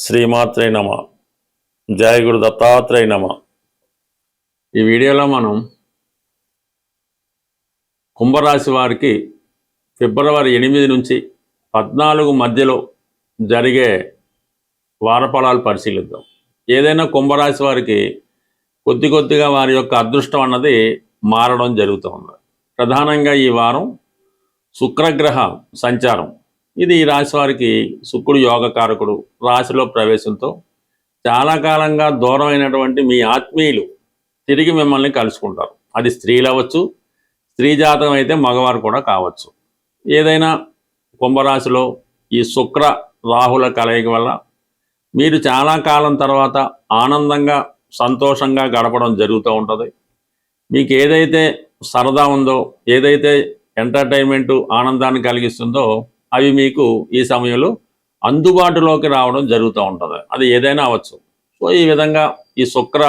శ్రీమాత్రే నమ. జయ గురు దత్తాత్రేయ నమ. ఈ వీడియోలో మనం కుంభరాశి వారికి ఫిబ్రవరి 8 నుంచి 14 మధ్యలో జరిగే వారఫలాలు పరిశీలిద్దాం. ఏదైనా కుంభరాశి వారికి కొద్దిగా వారి యొక్క అదృష్టం అన్నది మారడం జరుగుతుంది. ప్రధానంగా ఈ వారం శుక్రగ్రహ సంచారం, ఇది ఈ రాశి వారికి శుక్రుడు యోగకారకుడు రాశిలో ప్రవేశంతో చాలా కాలంగా దూరమైనటువంటి మీ ఆత్మీయులు తిరిగి మిమ్మల్ని కలుసుకుంటారు. అది స్త్రీలు అవ్వచ్చు, స్త్రీ జాతకం అయితే మగవారు కూడా కావచ్చు. ఏదైనా కుంభరాశిలో ఈ శుక్ర రాహుల కలయిక వల్ల మీరు చాలా కాలం తర్వాత ఆనందంగా సంతోషంగా గడపడం జరుగుతూ ఉంటుంది. మీకు ఏదైతే సరదా ఉందో, ఏదైతే ఎంటర్టైన్మెంటు ఆనందాన్ని కలిగిస్తుందో అవి మీకు ఈ సమయంలో అందుబాటులోకి రావడం జరుగుతూ ఉంటుంది. అది ఏదైనా అవ్వచ్చు. సో ఈ విధంగా ఈ శుక్ర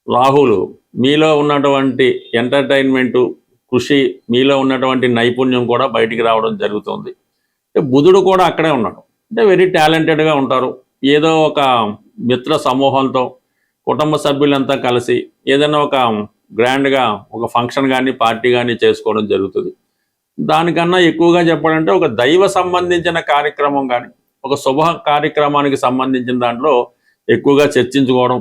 రాహులు మీలో ఉన్నటువంటి ఎంటర్టైన్మెంటు, కృషి, మీలో ఉన్నటువంటి నైపుణ్యం కూడా బయటికి రావడం జరుగుతుంది. బుధుడు కూడా అక్కడే ఉన్నాడు. అంటే వెరీ టాలెంటెడ్గా ఉంటారు. ఏదో ఒక మిత్ర సమూహంతో కుటుంబ సభ్యులంతా కలిసి ఏదైనా ఒక గ్రాండ్గా ఒక ఫంక్షన్ కానీ పార్టీ కానీ చేసుకోవడం జరుగుతుంది. దానికన్నా ఎక్కువగా చెప్పాలంటే ఒక దైవ సంబంధించిన కార్యక్రమం కానీ ఒక శుభ కార్యక్రమానికి సంబంధించిన దాంట్లో ఎక్కువగా చర్చించుకోవడం,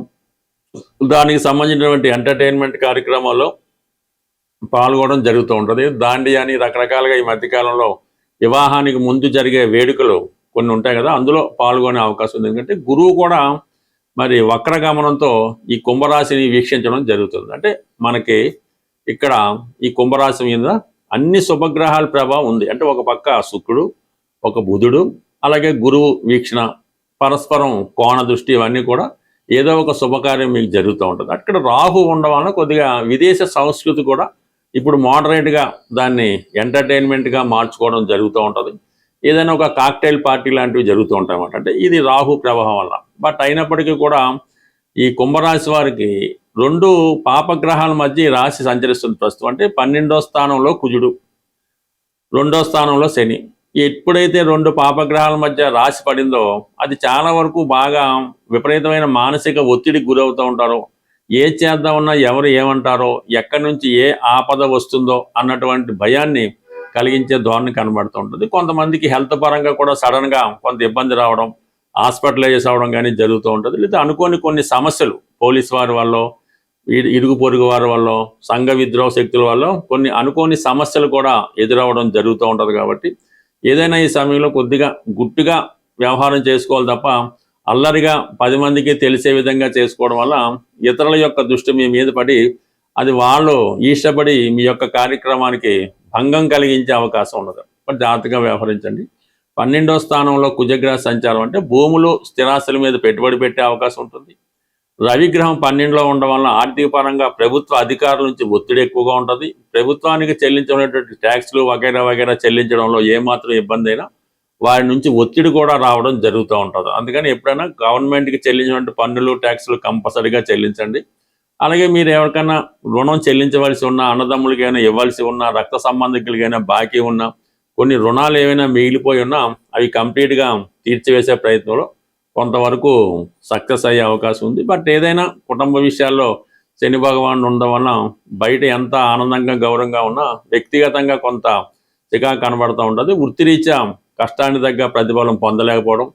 దానికి సంబంధించినటువంటి ఎంటర్టైన్మెంట్ కార్యక్రమాల్లో పాల్గొనడం జరుగుతూ ఉంటుంది. దాండియా అని రకరకాలుగా ఈ మధ్యకాలంలో వివాహానికి ముందు జరిగే వేడుకలు కొన్ని ఉంటాయి కదా, అందులో పాల్గొనే అవకాశం ఉంది. ఎందుకంటే గురువు కూడా మరి వక్రగమనంతో ఈ కుంభరాశిని వీక్షించడం జరుగుతుంది. అంటే మనకి ఇక్కడ ఈ కుంభరాశి మీద అన్ని శుభగ్రహాల ప్రభావం ఉంది. అంటే ఒక పక్క శుక్రుడు, ఒక బుధుడు, అలాగే గురువు వీక్షణ, పరస్పరం కోణ దృష్టి, ఇవన్నీ కూడా ఏదో ఒక శుభకార్యం మీకు జరుగుతూ ఉంటుంది. అక్కడ రాహు ఉండడం వల్ల కొద్దిగా విదేశ సంస్కృతి కూడా ఇప్పుడు మోడరేట్గా దాన్ని ఎంటర్టైన్మెంట్గా మార్చుకోవడం జరుగుతూ ఉంటుంది. ఏదైనా ఒక కాక్టైల్ పార్టీ లాంటివి జరుగుతూ ఉంటాయి అన్నమాట. అంటే ఇది రాహు ప్రభావం వల్ల. బట్ అయినప్పటికీ కూడా ఈ కుంభరాశి వారికి 2 పాపగ్రహాల మధ్య రాశి సంచరిస్తుంది ప్రస్తుతం. అంటే 12వ స్థానంలో కుజుడు, 2వ స్థానంలో శని. ఎప్పుడైతే 2 పాపగ్రహాల మధ్య రాశి పడిందో అది చాలా వరకు బాగా విపరీతమైన మానసిక ఒత్తిడికి గురవుతూ ఉంటారు. ఏ చేద్దామన్నా ఎవరు ఏమంటారో, ఎక్కడి నుంచి ఏ ఆపద వస్తుందో అన్నటువంటి భయాన్ని కలిగించే ధోరణి కనబడుతూ ఉంటుంది. కొంతమందికి హెల్త్ పరంగా కూడా సడన్గా కొంత ఇబ్బంది రావడం, హాస్పిటలైజ్ అవ్వడం కానీ జరుగుతూ ఉంటుంది. లేదా అనుకోని కొన్ని సమస్యలు పోలీసు వారి వల్ల, ఇరుగు పొరుగు వారి వల్ల, సంఘ విద్రోహ శక్తుల వల్ల కొన్ని అనుకోని సమస్యలు కూడా ఎదురవ్వడం జరుగుతూ ఉంటుంది. కాబట్టి ఏదైనా ఈ సమయంలో కొద్దిగా గుట్టుగా వ్యవహారం చేసుకోవాలి తప్ప అల్లరిగా 10 మందికి తెలిసే విధంగా చేసుకోవడం వల్ల ఇతరుల యొక్క దృష్టి మీ మీద పడి అది వాళ్ళు ఇష్టపడి మీ యొక్క కార్యక్రమానికి భంగం కలిగించే అవకాశం ఉండదు. బట్ జాగ్రత్తగా వ్యవహరించండి. 12వ స్థానంలో కుజగ్రహ సంచారం అంటే భూములు, స్థిరాస్తుల మీద పెట్టుబడి పెట్టే అవకాశం ఉంటుంది. రవిగ్రహం 12లో ఉండడం వల్ల ఆర్థిక పరంగా ప్రభుత్వ అధికారుల నుంచి ఒత్తిడి ఎక్కువగా ఉంటుంది. ప్రభుత్వానికి చెల్లించినటువంటి ట్యాక్స్లు వగైరా చెల్లించడంలో ఏమాత్రం ఇబ్బంది అయినా వారి నుంచి ఒత్తిడి కూడా రావడం జరుగుతూ ఉంటుంది. అందుకని ఎప్పుడైనా గవర్నమెంట్కి చెల్లించినటువంటి పన్నులు, ట్యాక్స్లు కంపల్సరీగా చెల్లించండి. అలాగే మీరు ఎవరికైనా రుణం చెల్లించవలసి ఉన్నా, అన్నదమ్ములకైనా ఇవ్వాల్సి ఉన్నా, రక్త సంబంధికులకైనా బాకీ ఉన్నా, కొన్ని రుణాలు ఏమైనా మిగిలిపోయి ఉన్నా అవి కంప్లీట్గా తీర్చివేసే ప్రయత్నంలో కొంతవరకు సక్సెస్ అయ్యే అవకాశం ఉంది. బట్ ఏదైనా కుటుంబ విషయాల్లో శని భగవానుడు ఉండడం వల్ల బయట ఎంత ఆనందంగా గౌరవంగా ఉన్నా వ్యక్తిగతంగా కొంత చికాకు కనబడుతూ ఉంటుంది. వృత్తిరీత్యా కష్టానికి తగ్గ ప్రతిఫలం పొందలేకపోవడం,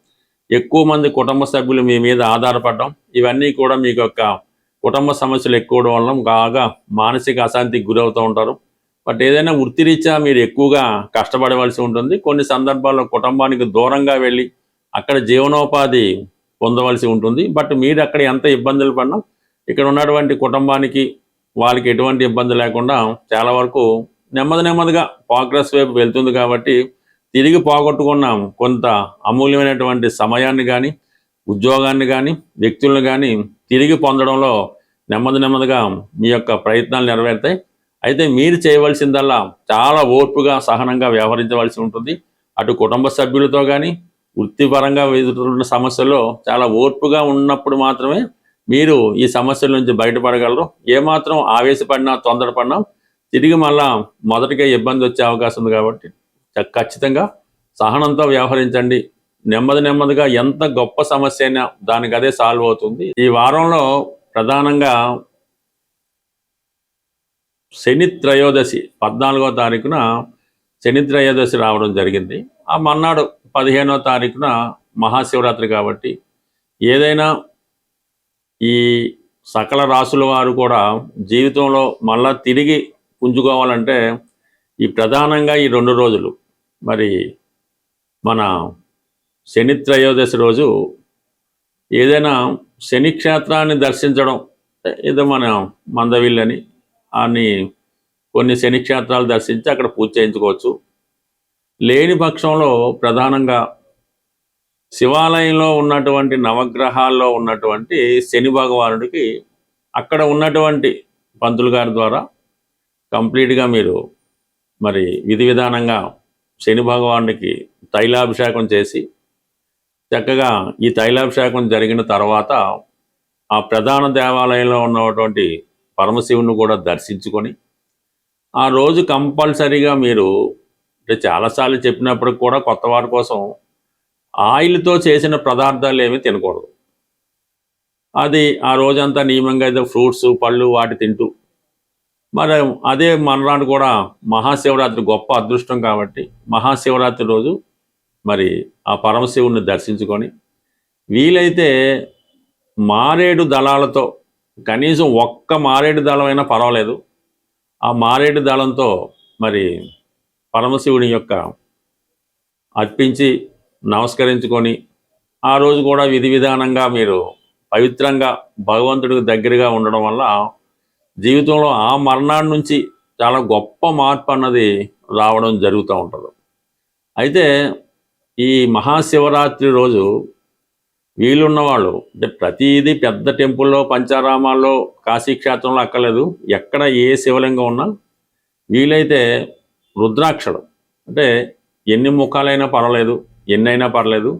ఎక్కువ మంది కుటుంబ సభ్యులు మీ మీద ఆధారపడడం, ఇవన్నీ కూడా మీకు యొక్క కుటుంబ సమస్యలు ఎక్కువ వల్ల బాగా మానసిక అశాంతికి గురవుతూ ఉంటారు. బట్ ఏదైనా వృత్తిరీత్యా మీరు ఎక్కువగా కష్టపడవలసి ఉంటుంది. కొన్ని సందర్భాల్లో కుటుంబానికి దూరంగా వెళ్ళి అక్కడ జీవనోపాధి పొందవలసి ఉంటుంది. బట్ మీరు అక్కడ ఎంత ఇబ్బందులు పడినా ఇక్కడ ఉన్నటువంటి కుటుంబానికి వాళ్ళకి ఎటువంటి ఇబ్బంది లేకుండా చాలా వరకు నెమ్మదిగా ప్రోగ్రెస్ వైపు వెళ్తుంది. కాబట్టి తిరిగి పోగొట్టుకున్న కొంత అమూల్యమైనటువంటి సమయాన్ని కానీ, ఉద్యోగాన్ని కానీ, వ్యక్తులను కానీ తిరిగి పొందడంలో నెమ్మదిగా మీ యొక్క ప్రయత్నాలు నెరవేరుతాయి. అయితే మీరు చేయవలసిందల్లా చాలా ఓర్పుగా, సహనంగా వ్యవహరించవలసి ఉంటుంది. అటు కుటుంబ సభ్యులతో కానీ, వృత్తిపరంగా ఎదుర్కొన్న సమస్యల్లో చాలా ఓర్పుగా ఉన్నప్పుడు మాత్రమే మీరు ఈ సమస్యల నుంచి బయటపడగలరు. ఏమాత్రం ఆవేశపడినా, తొందరపడినా తిరిగి మళ్ళా మొదటిగా ఇబ్బంది వచ్చే అవకాశం ఉంది. కాబట్టి ఖచ్చితంగా సహనంతో వ్యవహరించండి. నెమ్మది నెమ్మదిగా ఎంత గొప్ప సమస్య అయినా దానికి అదే సాల్వ్ అవుతుంది. ఈ వారంలో ప్రధానంగా శని త్రయోదశి 14వ తారీఖున శని త్రయోదశి రావడం జరిగింది. ఆ మన్నాడు 15వ తారీఖున మహాశివరాత్రి కాబట్టి ఏదైనా ఈ సకల రాసుల వారు కూడా జీవితంలో మళ్ళా తిరిగి పుంజుకోవాలంటే ఈ ప్రధానంగా ఈ 2 రోజులు మరి మన శని త్రయోదశి రోజు ఏదైనా శని క్షేత్రాన్ని దర్శించడం, ఏదో మన మందవిల్లని అని కొన్ని శని క్షేత్రాలు దర్శించి అక్కడ పూజ చేయించుకోవచ్చు. లేని పక్షంలో ప్రధానంగా శివాలయంలో ఉన్నటువంటి నవగ్రహాల్లో ఉన్నటువంటి శని భగవానుడికి అక్కడ ఉన్నటువంటి పంతులు గారి ద్వారా కంప్లీట్గా మీరు మరి విధి విధానంగా శని భగవానుడికి తైలాభిషేకం చేసి చక్కగా ఈ తైలాభిషేకం జరిగిన తర్వాత ఆ ప్రధాన దేవాలయంలో ఉన్నటువంటి పరమశివుని కూడా దర్శించుకొని ఆ రోజు కంపల్సరీగా మీరు అంటే చాలాసార్లు చెప్పినప్పటికి కూడా కొత్త వారి కోసం ఆయిల్తో చేసిన పదార్థాలు ఏమీ తినకూడదు. అది ఆ రోజంతా నియమంగా ఏదో ఫ్రూట్స్ పళ్ళు వాటి తింటూ మరి అదే మర్నాడు కూడా మహాశివరాత్రి గొప్ప అదృష్టం కాబట్టి మహాశివరాత్రి రోజు మరి ఆ పరమశివుని దర్శించుకొని వీలైతే మారేడు దళాలతో కనీసం ఒక్క మారేడు దళమైనా పర్వాలేదు, ఆ మారేడు దళంతో మరి పరమశివుని యొక్క అర్పించి నమస్కరించుకొని ఆ రోజు కూడా విధి విధానంగా మీరు పవిత్రంగా భగవంతుడికి దగ్గరగా ఉండడం వల్ల జీవితంలో ఆ మర్నాడు నుంచి చాలా గొప్ప మార్పు అన్నది రావడం జరుగుతూ ఉంటుంది. అయితే ఈ మహాశివరాత్రి రోజు వీలున్న వాళ్ళు అంటే ప్రతిదీ పెద్ద టెంపుల్లో పంచారామాల్లో కాశీక్షేత్రంలో అక్కర్లేదు, ఎక్కడ ఏ శివలింగం ఉన్నా వీలైతే రుద్రాక్షలు అంటే ఎన్ని ముఖాలైనా పర్వాలేదు, ఎన్నైనా పర్లేదు,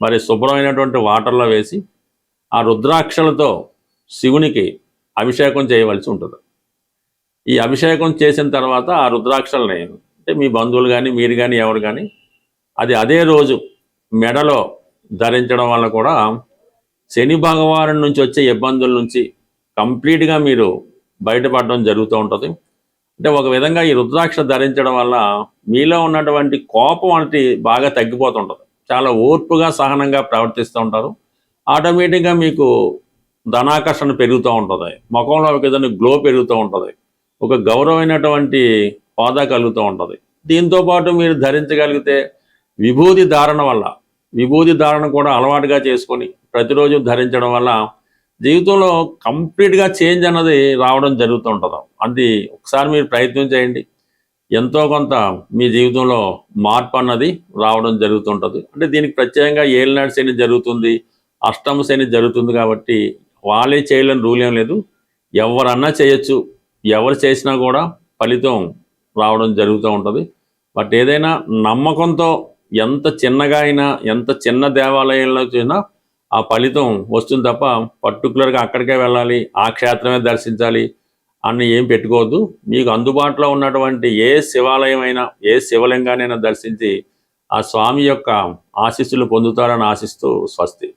మరి శుభ్రమైనటువంటి వాటర్లో వేసి ఆ రుద్రాక్షలతో శివునికి అభిషేకం చేయవలసి ఉంటుంది. ఈ అభిషేకం చేసిన తర్వాత ఆ రుద్రాక్షల్ని అంటే మీ బంధువులు కానీ మీరు కానీ ఎవరు కానీ అది అదే రోజు మెడలో ధరించడం వల్ల కూడా శని భగవాను నుంచి వచ్చే ఇబ్బందుల నుంచి కంప్లీట్గా మీరు బయటపడడం జరుగుతూ ఉంటుంది. అంటే ఒక విధంగా ఈ రుద్రాక్ష ధరించడం వల్ల మీలో ఉన్నటువంటి కోపం అంటే బాగా తగ్గిపోతుంటుంది, చాలా ఓర్పుగా సహనంగా ప్రవర్తిస్తూ ఉంటారు. ఆటోమేటిక్గా మీకు ధనాకర్షణ పెరుగుతూ ఉంటుంది, ముఖంలో ఒక విధంగా గ్లో పెరుగుతూ ఉంటుంది, ఒక గౌరవమైనటువంటి హోదా కలుగుతూ ఉంటుంది. దీంతోపాటు మీరు ధరించగలిగితే విభూతి ధారణ వల్ల విభూతి ధారణ కూడా అలవాటుగా చేసుకొని ప్రతిరోజు ధరించడం వల్ల జీవితంలో కంప్లీట్గా చేంజ్ అన్నది రావడం జరుగుతూ ఉంటుంది. అది ఒకసారి మీరు ప్రయత్నం చేయండి, ఎంతో కొంత మీ జీవితంలో మార్పు అన్నది రావడం జరుగుతుంటుంది. అంటే దీనికి ప్రత్యేకంగా ఏలినాడు శని జరుగుతుంది, అష్టమ శని జరుగుతుంది కాబట్టి వాళ్ళే చేయలేని రూల్ ఏం లేదు, ఎవరన్నా చేయొచ్చు, ఎవరు చేసినా కూడా ఫలితం రావడం జరుగుతూ ఉంటుంది. బట్ ఏదైనా నమ్మకంతో ఎంత చిన్నగా అయినా ఎంత చిన్న దేవాలయంలో చూసినా ఆ ఫలితం వస్తుంది తప్ప పర్టికులర్గా అక్కడికే వెళ్ళాలి, ఆ క్షేత్రమే దర్శించాలి అని ఏం పెట్టుకోవద్దు. మీకు అందుబాటులో ఉన్నటువంటి ఏ శివాలయం అయినా ఏ శివలింగానైనా దర్శించి ఆ స్వామి యొక్క ఆశీస్సులు పొందుతారని ఆశిస్తూ స్వస్తి.